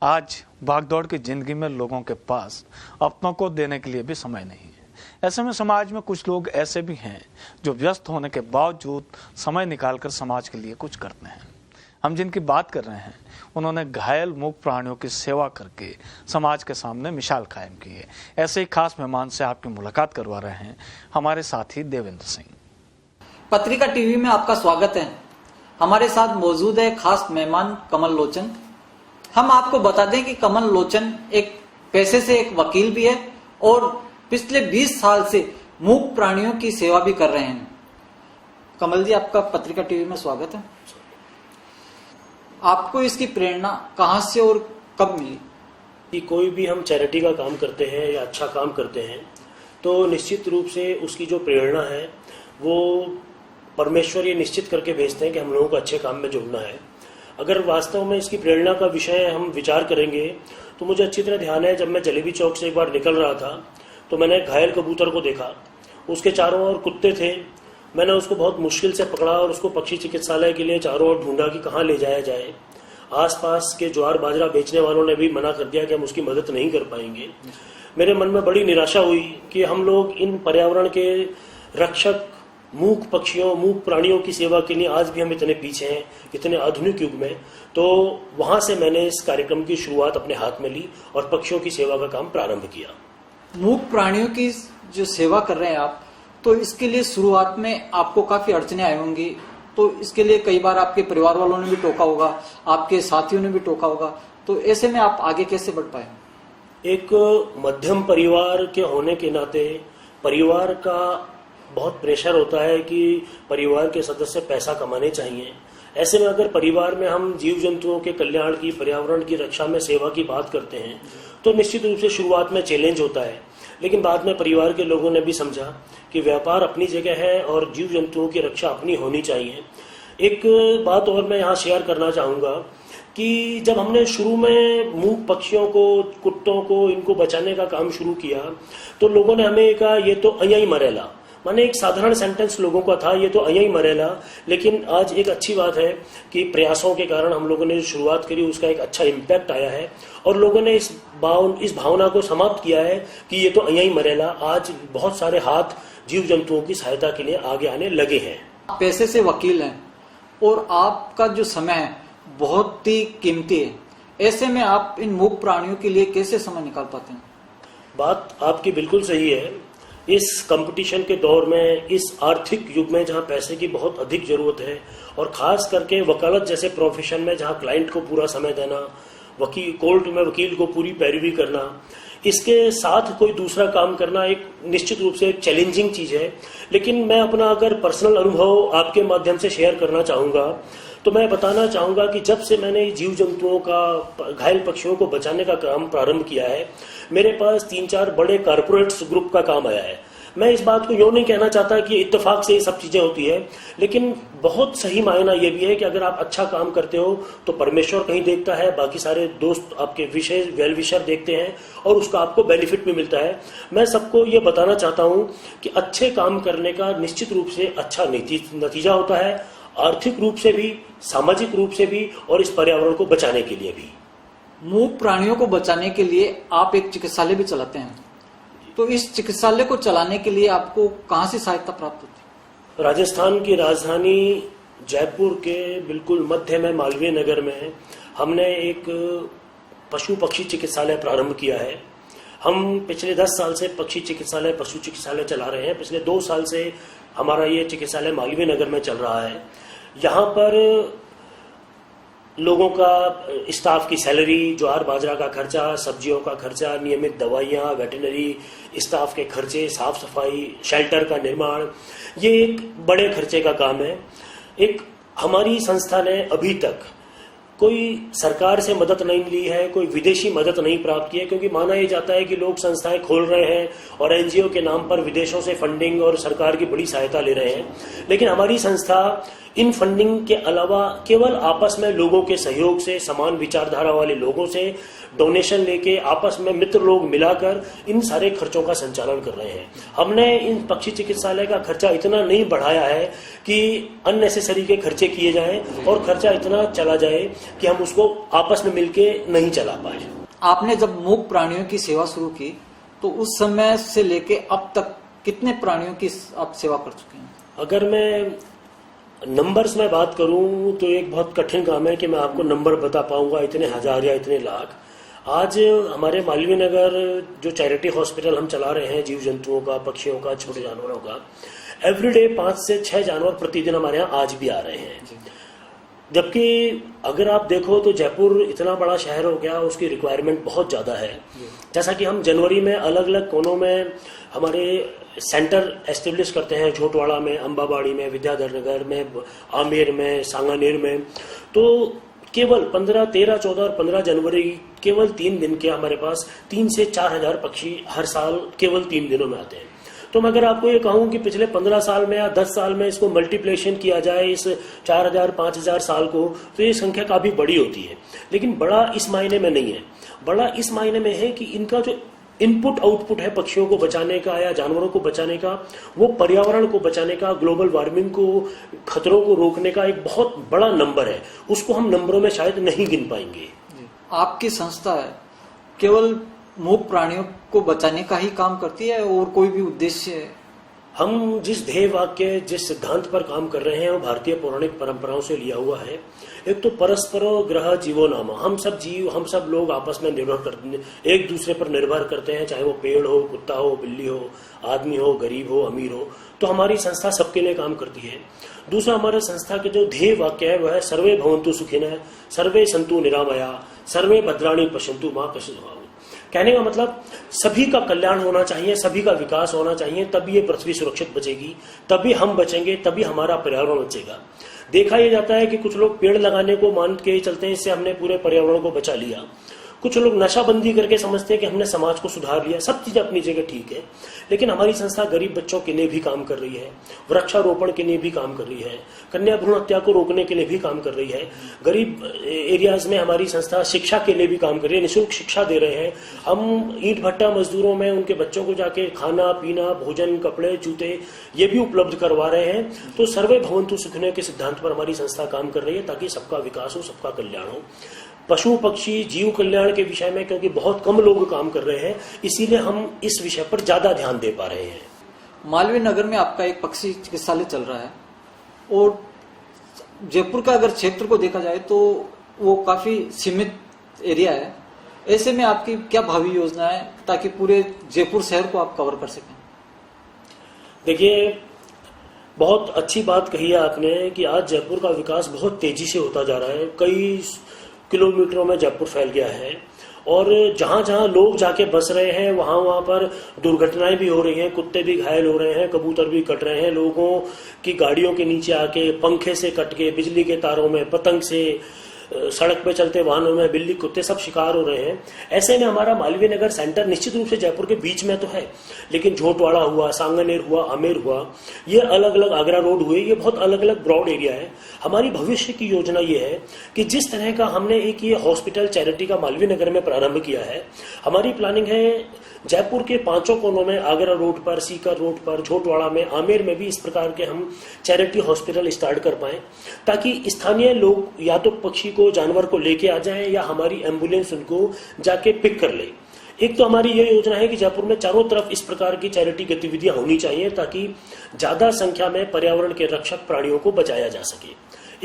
आज भागदौड़ की जिंदगी में लोगों के पास अपनों को देने के लिए भी समय नहीं है। ऐसे में समाज में कुछ लोग ऐसे भी हैं जो व्यस्त होने के बावजूद समय निकालकर समाज के लिए कुछ करते हैं। हम जिनकी बात कर रहे हैं उन्होंने घायल मूक प्राणियों की सेवा करके समाज के सामने मिसाल कायम की है। ऐसे ही खास मेहमान से आपकी मुलाकात करवा रहे हैं हमारे साथी देवेंद्र सिंह। पत्रिका टीवी में आपका स्वागत है। हमारे साथ मौजूद है खास मेहमान कमल लोचन। हम आपको बता दें कि कमल लोचन एक पैसे से एक वकील भी है और पिछले 20 साल से मूक प्राणियों की सेवा भी कर रहे हैं। कमल जी, आपका पत्रिका टीवी में स्वागत है। आपको इसकी प्रेरणा कहां से और कब मिली? कि कोई भी हम चैरिटी का काम करते हैं या अच्छा काम करते हैं तो निश्चित रूप से उसकी जो प्रेरणा है वो परमेश्वर ये निश्चित करके भेजते हैं कि हम लोगों को अच्छे काम में जुड़ना है। अगर वास्तव में इसकी प्रेरणा का विषय हम विचार करेंगे तो मुझे अच्छी तरह ध्यान है, जब मैं जलेबी चौक से एक बार निकल रहा था तो मैंने घायल कबूतर को देखा। उसके चारों ओर कुत्ते थे। मैंने उसको बहुत मुश्किल से पकड़ा और उसको पक्षी चिकित्सालय के लिए चारों ओर ढूंढा कि कहाँ ले जाया जाए। आसपास के ज्वार बाजरा बेचने वालों ने भी मना कर दिया कि हम उसकी मदद नहीं कर पाएंगे। मेरे मन में बड़ी निराशा हुई कि हम लोग इन पर्यावरण के रक्षक मूक पक्षियों मूक प्राणियों की सेवा के लिए आज भी हम इतने पीछे हैं, इतने आधुनिक युग में। तो वहां से मैंने इस कार्यक्रम की शुरुआत अपने हाथ में ली और पक्षियों की सेवा का काम प्रारंभ किया। मूक प्राणियों की जो सेवा कर रहे हैं आप, तो इसके लिए शुरुआत में आपको काफी अड़चने आई होंगी। तो इसके लिए कई बार आपके परिवार वालों ने भी टोका होगा, आपके साथियों ने भी टोका होगा। तो ऐसे में आप आगे कैसे बढ़ पाए? एक मध्यम परिवार के होने के नाते परिवार का बहुत प्रेशर होता है कि परिवार के सदस्य पैसा कमाने चाहिए। ऐसे में अगर परिवार में हम जीव जंतुओं के कल्याण की, पर्यावरण की रक्षा में सेवा की बात करते हैं तो निश्चित रूप से शुरुआत में चैलेंज होता है। लेकिन बाद में परिवार के लोगों ने भी समझा कि व्यापार अपनी जगह है और जीव जंतुओं की रक्षा अपनी होनी चाहिए। एक बात और मैं यहाँ शेयर करना चाहूंगा कि जब हमने शुरू में मूक पक्षियों को, कुत्तों को, इनको बचाने का काम शुरू किया तो लोगों ने हमें कहा ये तो अय्याई मरेला। माने एक साधारण सेंटेंस लोगों का था, ये तो अय्याई मरेला। लेकिन आज एक अच्छी बात है कि प्रयासों के कारण हम लोगों ने जो शुरुआत करी उसका एक अच्छा इम्पैक्ट आया है और लोगों ने इस भावना को समाप्त किया है कि ये तो अय्याई मरेला। आज बहुत सारे हाथ जीव जंतुओं की सहायता के लिए आगे आने लगे हैं। पैसे से वकील हैं और आपका जो समय है बहुत ही कीमती है। ऐसे में आप इन मूक प्राणियों के लिए कैसे समय निकाल पाते हैं? बात आपकी बिल्कुल सही है। इस कंपटीशन के दौर में, इस आर्थिक युग में जहां पैसे की बहुत अधिक जरूरत है और खास करके वकालत जैसे प्रोफेशन में जहां क्लाइंट को पूरा समय देना, कोर्ट में वकील को पूरी पैरवी करना, इसके साथ कोई दूसरा काम करना एक निश्चित रूप से एक चैलेंजिंग चीज है। लेकिन मैं अपना अगर पर्सनल अनुभव आपके माध्यम से शेयर करना चाहूंगा तो मैं बताना चाहूंगा कि जब से मैंने जीव जंतुओं का, घायल पक्षियों को बचाने का काम प्रारंभ किया है, मेरे पास 3-4 बड़े कारपोरेट्स ग्रुप का काम आया है। मैं इस बात को यूं नहीं कहना चाहता कि इत्तेफाक से ये सब चीजें होती है, लेकिन बहुत सही मायना ये भी है कि अगर आप अच्छा काम करते हो तो परमेश्वर कहीं देखता है, बाकी सारे दोस्त आपके वेल विशर देखते हैं और उसका आपको बेनिफिट भी मिलता है। मैं सबको ये बताना चाहता हूं कि अच्छे काम करने का निश्चित रूप से अच्छा नतीजा होता है, आर्थिक रूप से भी, सामाजिक रूप से भी और इस पर्यावरण को बचाने के लिए भी। मूक प्राणियों को बचाने के लिए आप एक चिकित्सालय भी चलाते हैं। तो इस चिकित्सालय को चलाने के लिए आपको कहां से सहायता प्राप्त होती है? राजस्थान की राजधानी जयपुर के बिल्कुल मध्य में मालवीय नगर में हमने एक पशु पक्षी चिकित्सालय प्रारंभ किया है। हम पिछले 10 साल से पक्षी चिकित्सालय, पशु चिकित्सालय चला रहे हैं। पिछले 2 साल से हमारा ये चिकित्सालय मालवीय नगर में चल रहा है। यहाँ पर लोगों का, स्टाफ की सैलरी, ज्वार बाजरा का खर्चा, सब्जियों का खर्चा, नियमित दवाइयाँ, वेटरनरी स्टाफ के खर्चे, साफ सफाई, शेल्टर का निर्माण, ये एक बड़े खर्चे का काम है। एक हमारी संस्था ने अभी तक कोई सरकार से मदद नहीं ली है, कोई विदेशी मदद नहीं प्राप्त की है, क्योंकि माना यह जाता है कि लोग संस्थाएं खोल रहे हैं और एनजीओ के नाम पर विदेशों से फंडिंग और सरकार की बड़ी सहायता ले रहे हैं। लेकिन हमारी संस्था इन फंडिंग के अलावा केवल आपस में लोगों के सहयोग से, समान विचारधारा वाले लोगों से डोनेशन लेके आपस में मित्र लोग मिलाकर इन सारे खर्चों का संचालन कर रहे हैं। हमने इन पक्षी चिकित्सालय का खर्चा इतना नहीं बढ़ाया है कि अननेसेसरी के खर्चे किए जाएं और खर्चा इतना चला जाए कि हम उसको आपस में मिलके नहीं चला पाए। आपने जब मूक प्राणियों की सेवा शुरू की तो उस समय से लेके अब तक कितने प्राणियों की आप सेवा कर चुके हैं? अगर मैं नंबर्स में बात करूं तो एक बहुत कठिन काम है कि मैं आपको नंबर बता पाऊंगा, इतने हजार या इतने लाख। आज हमारे मालवीय नगर जो चैरिटी हॉस्पिटल हम चला रहे हैं, जीव जंतुओं का, पक्षियों का, छोटे जानवरों का, एवरीडे 5 से 6 जानवर प्रतिदिन हमारे यहाँ आज भी आ रहे हैं। जबकि अगर आप देखो तो जयपुर इतना बड़ा शहर हो गया, उसकी रिक्वायरमेंट बहुत ज्यादा है। जैसा कि हम जनवरी में अलग अलग कोनों में हमारे सेंटर एस्टेब्लिश करते हैं, झोटवाड़ा में, अंबाबाड़ी में, विद्याधर नगर में, आमेर में, सांगानेर में, तो केवल 15, 13, 14 और 15 जनवरी केवल 3 दिन के हमारे पास 3 से 4 हजार पक्षी हर साल केवल 3 दिनों में आते हैं। तो मैं अगर आपको ये कहूं कि पिछले 15 साल में या 10 साल में इसको मल्टीप्लिकेशन किया जाए इस 4000, 5000 साल को, तो ये संख्या काफी बड़ी होती है। लेकिन बड़ा इस मायने में नहीं है, बड़ा इस मायने में है कि इनका जो इनपुट आउटपुट है पक्षियों को बचाने का या जानवरों को बचाने का, वो पर्यावरण को बचाने का, ग्लोबल वार्मिंग को, खतरों को रोकने का एक बहुत बड़ा नंबर है। उसको हम नंबरों में शायद नहीं गिन पाएंगे। आपकी संस्था है केवल मूक प्राणियों को बचाने का ही काम करती है और कोई भी उद्देश्य है? हम जिस ध्येय वाक्य, जिस सिद्धांत पर काम कर रहे हैं वो भारतीय पौराणिक परंपराओं से लिया हुआ है। एक तो परस्परो ग्रह जीवो नामा, हम सब जीव, हम सब लोग आपस में निर्भर करते, एक दूसरे पर निर्भर करते हैं, चाहे वो पेड़ हो, कुत्ता हो, बिल्ली हो, आदमी हो, गरीब हो, अमीर हो। तो हमारी संस्था सबके लिए काम करती है। दूसरा, हमारे संस्था के जो ध्येय वाक्य है वह है सर्वे भवन्तु सुखिनः, सर्वे सन्तु निरामया, सर्वे भद्राणि पश्यन्तु मा कश्चित् दुःखभाग्। कहने का मतलब सभी का कल्याण होना चाहिए, सभी का विकास होना चाहिए, तभी ये पृथ्वी सुरक्षित बचेगी, तभी हम बचेंगे, तभी हमारा पर्यावरण बचेगा। देखा यह जाता है कि कुछ लोग पेड़ लगाने को मान के चलते हैं, इससे हमने पूरे पर्यावरण को बचा लिया। कुछ लोग नशाबंदी करके समझते हैं कि हमने समाज को सुधार लिया। सब चीजें अपनी जगह ठीक है, लेकिन हमारी संस्था गरीब बच्चों के लिए भी काम कर रही है, वृक्षारोपण के लिए भी काम कर रही है, कन्या भ्रूण हत्या को रोकने के लिए भी काम कर रही है। गरीब एरियाज में हमारी संस्था शिक्षा के लिए भी काम कर रही है, निःशुल्क शिक्षा दे रहे हैं। हम ईंट भट्टा मजदूरों में उनके बच्चों को जाके खाना पीना, भोजन, कपड़े, जूते ये भी उपलब्ध करवा रहे हैं। तो सर्वे भवन्तु सुखिनः के सिद्धांत पर हमारी संस्था काम कर रही है, ताकि सबका विकास हो, सबका कल्याण हो। पशु पक्षी जीव कल्याण के विषय में क्योंकि बहुत कम लोग काम कर रहे हैं, इसीलिए हम इस विषय पर ज्यादा ध्यान दे पा रहे हैं। मालवीय नगर में आपका एक पक्षी चिकित्सालय चल रहा है और जयपुर का अगर क्षेत्र को देखा जाए तो वो काफी सीमित एरिया है। ऐसे में आपकी क्या भावी योजना है ताकि पूरे जयपुर शहर को आप कवर कर सकें? देखिए, बहुत अच्छी बात कही है आपने कि आज जयपुर का विकास बहुत तेजी से होता जा रहा है। कई किलोमीटरों में जयपुर फैल गया है और जहां जहां लोग जाके बस रहे हैं वहां पर दुर्घटनाएं भी हो रही हैं, कुत्ते भी घायल हो रहे हैं, कबूतर भी कट रहे हैं, लोगों की गाड़ियों के नीचे आके, पंखे से कट के, बिजली के तारों में, पतंग से, सड़क पे चलते वाहनों में बिल्ली कुत्ते सब शिकार हो रहे हैं। ऐसे में हमारा मालवीय नगर सेंटर निश्चित रूप से जयपुर के बीच में तो है, लेकिन झोटवाड़ा हुआ, सांगानेर हुआ, आमेर हुआ, ये अलग अलग, आगरा रोड हुए, ये बहुत अलग अलग ब्रॉड एरिया है। हमारी भविष्य की योजना ये है कि जिस तरह का हमने एक ये हॉस्पिटल चैरिटी का मालवीय नगर में प्रारंभ किया है, हमारी प्लानिंग है जयपुर के 5 कोनों में, आगरा रोड पर, सीकर रोड पर, झोटवाड़ा में, आमेर में भी इस प्रकार के हम चैरिटी हॉस्पिटल स्टार्ट कर पाए, ताकि स्थानीय लोग या तो पक्षी को, जानवर को लेके आ जाएं या हमारी एम्बुलेंस उनको जाके पिक कर ले। एक तो हमारी ये योजना है कि जयपुर में चारों तरफ इस प्रकार की चैरिटी गतिविधियां होनी चाहिए ताकि ज्यादा संख्या में पर्यावरण के रक्षक प्राणियों को बचाया जा सके।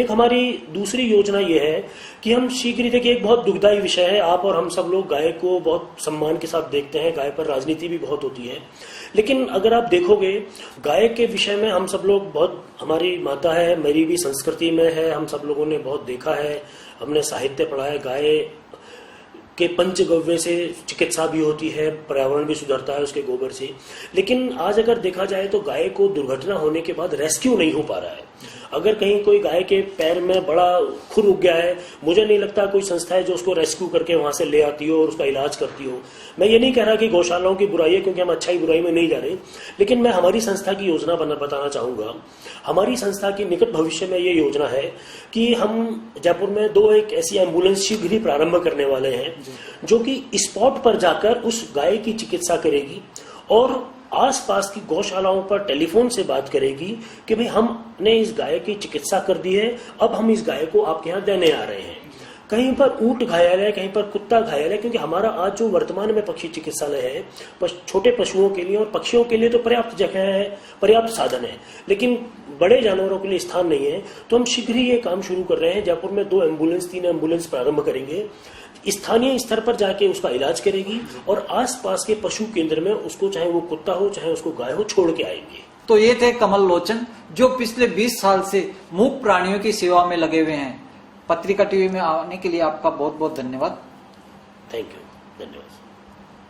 एक हमारी दूसरी योजना ये है कि हम शीघ्र ही, देखिए एक बहुत दुखदायी विषय है, आप और हम सब लोग गाय को बहुत सम्मान के साथ देखते हैं, गाय पर राजनीति भी बहुत होती है, लेकिन अगर आप देखोगे गाय के विषय में हम सब लोग बहुत, हमारी माता है, मेरी भी संस्कृति में है, हम सब लोगों ने बहुत देखा है, हमने साहित्य पढ़ा है, गाय के पंचगव्य से चिकित्सा भी होती है, पर्यावरण भी सुधरता है उसके गोबर से। लेकिन आज अगर देखा जाए तो गाय को दुर्घटना होने के बाद रेस्क्यू नहीं हो पा रहा है। अगर कहीं कोई गाय के पैर में बड़ा खुर उग गया है, मुझे नहीं लगता कोई संस्था है जो उसको रेस्क्यू करके वहां से ले आती हो और उसका इलाज करती हो। मैं ये नहीं कह रहा कि गौशालाओं की बुराई है, क्योंकि हम अच्छाई बुराई में नहीं जा रहे, लेकिन मैं हमारी संस्था की योजना बताना चाहूंगा। हमारी संस्था की निकट भविष्य में ये योजना है कि हम जयपुर में 2 एक ऐसी एम्बुलेंस शीघ्र ही प्रारंभ करने वाले हैं जो कि स्पॉट पर जाकर उस गाय की चिकित्सा करेगी और आसपास की गौशालाओं पर टेलीफोन से बात करेगी कि भाई हमने इस गाय की चिकित्सा कर दी है, अब हम इस गाय को आपके यहाँ देने आ रहे हैं। कहीं पर ऊंट घायल है, कहीं पर कुत्ता घायल है, क्योंकि हमारा आज जो वर्तमान में पक्षी चिकित्सालय है छोटे पशुओं के लिए और पक्षियों के लिए तो पर्याप्त जगह है, पर्याप्त साधन है, लेकिन बड़े जानवरों के लिए स्थान नहीं है। तो हम शीघ्र ही ये काम शुरू कर रहे हैं। जयपुर में 2 एम्बुलेंस 3 एम्बुलेंस प्रारंभ करेंगे, स्थानीय स्तर पर जाके उसका इलाज करेगी और आसपास के पशु केंद्र में उसको, चाहे वो कुत्ता हो चाहे उसको गाय हो, छोड़ के आएंगे। तो ये थे कमल लोचन, जो पिछले 20 साल से मूक प्राणियों की सेवा में लगे हुए हैं। पत्रिका टीवी में आने के लिए आपका बहुत बहुत धन्यवाद। थैंक यू, धन्यवाद।